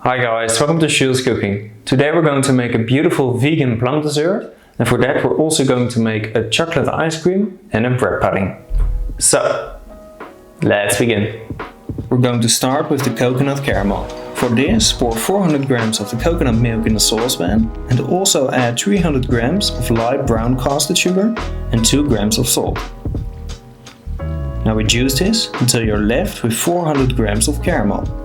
Hi guys, welcome to Jules Cooking. Today we're going to make a beautiful vegan plum dessert, and for that we're also going to make a chocolate ice cream and a bread pudding. So, let's begin. We're going to start with the coconut caramel. For this, pour 400 grams of the coconut milk in a saucepan and also add 300 grams of light brown caster sugar and 2 grams of salt. Now reduce this until you're left with 400 grams of caramel.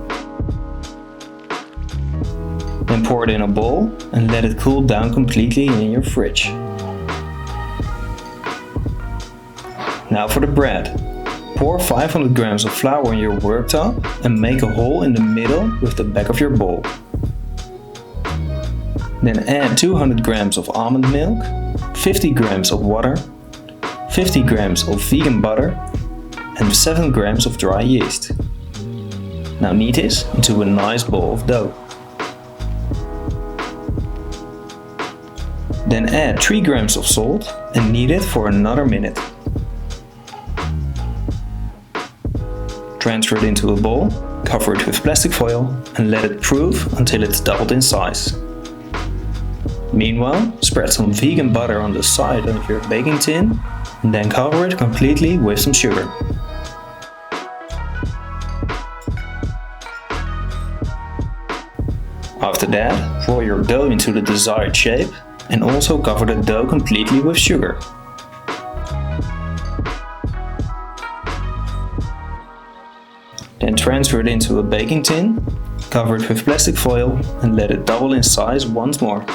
Then pour it in a bowl and let it cool down completely in your fridge. Now for the bread. Pour 500 grams of flour in your worktop and make a hole in the middle with the back of your bowl. Then add 200 grams of almond milk, 50 grams of water, 50 grams of vegan butter and 7 grams of dry yeast. Now knead this into a nice ball of dough. Then add 3 grams of salt and knead it for another minute. Transfer it into a bowl, cover it with plastic foil and let it proof until it's doubled in size. Meanwhile, spread some vegan butter on the side of your baking tin and then cover it completely with some sugar. After that, roll your dough into the desired shape and also cover the dough completely with sugar. Then transfer it into a baking tin, cover it with plastic foil and let it double in size once more.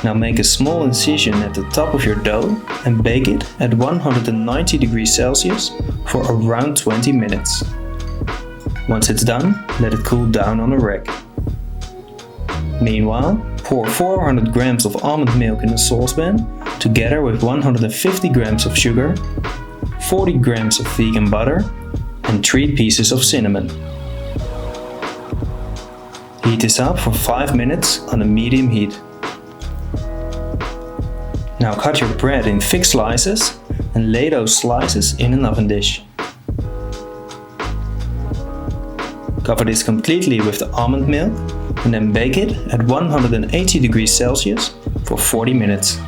Now make a small incision at the top of your dough and bake it at 190 degrees Celsius for around 20 minutes. Once it's done, let it cool down on a rack. Meanwhile, pour 400 grams of almond milk in a saucepan together with 150 grams of sugar, 40 grams of vegan butter and 3 pieces of cinnamon. Heat this up for 5 minutes on a medium heat. Now cut your bread in thick slices and lay those slices in an oven dish. Cover this completely with the almond milk and then bake it at 180 degrees Celsius for 40 minutes.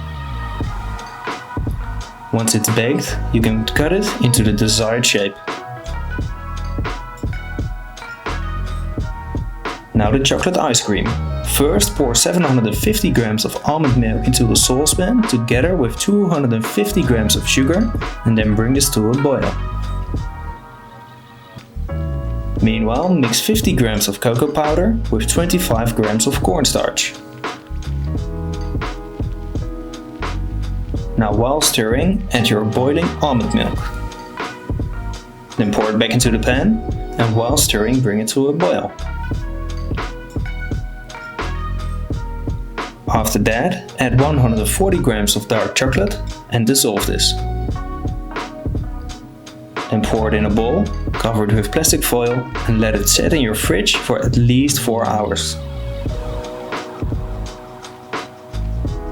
Once it's baked, you can cut it into the desired shape. Now the chocolate ice cream. First pour 750 grams of almond milk into a saucepan together with 250 grams of sugar and then bring this to a boil. Meanwhile, mix 50 grams of cocoa powder with 25 grams of cornstarch. Now while stirring, add your boiling almond milk. Then pour it back into the pan and while stirring bring it to a boil. After that, add 140 grams of dark chocolate and dissolve this. Then pour it in a bowl, cover it with plastic foil and let it set in your fridge for at least 4 hours.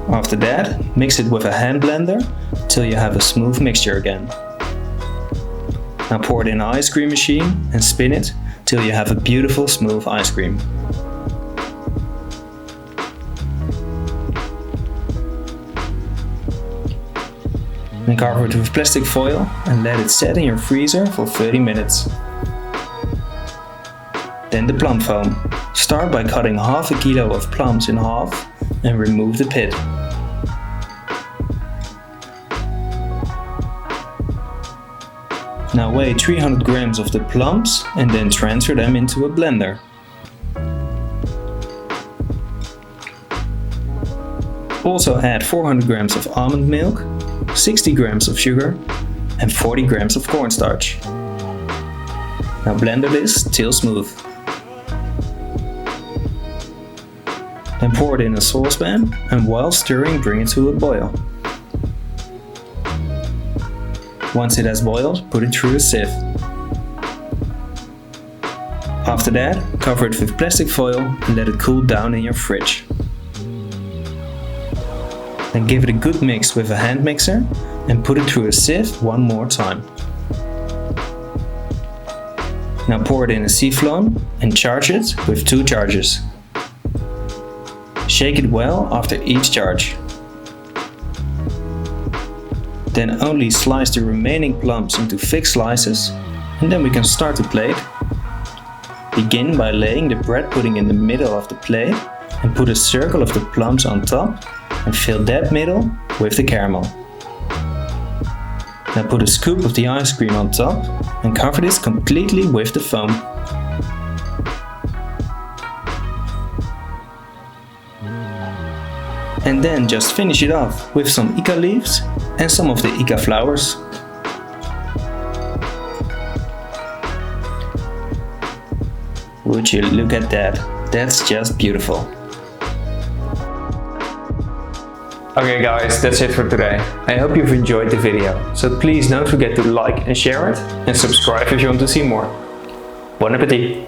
After that, mix it with a hand blender till you have a smooth mixture again. Now pour it in an ice cream machine and spin it till you have a beautiful smooth ice cream. Then cover it with plastic foil and let it set in your freezer for 30 minutes. Then the plum foam. Start by cutting half a kilo of plums in half and remove the pit. Now weigh 300 grams of the plums and then transfer them into a blender. Also add 400 grams of almond milk, 60 grams of sugar and 40 grams of cornstarch. Now blender this till smooth. Then pour it in a saucepan and while stirring bring it to a boil. Once it has boiled, put it through a sieve. After that, cover it with plastic foil and let it cool down in your fridge. Then give it a good mix with a hand mixer and put it through a sieve one more time. Now pour it in a siphon and charge it with 2 charges. Shake it well after each charge. Then only slice the remaining plums into thick slices and then we can start to plate. Begin by laying the bread pudding in the middle of the plate and put a circle of the plums on top and fill that middle with the caramel. Now put a scoop of the ice cream on top and cover this completely with the foam. And then just finish it off with some ica leaves and some of the ica flowers. Would you look at that? That's just beautiful. Okay guys, that's it for today. I hope you've enjoyed the video. So please don't forget to like and share it and subscribe if you want to see more. Bon appétit!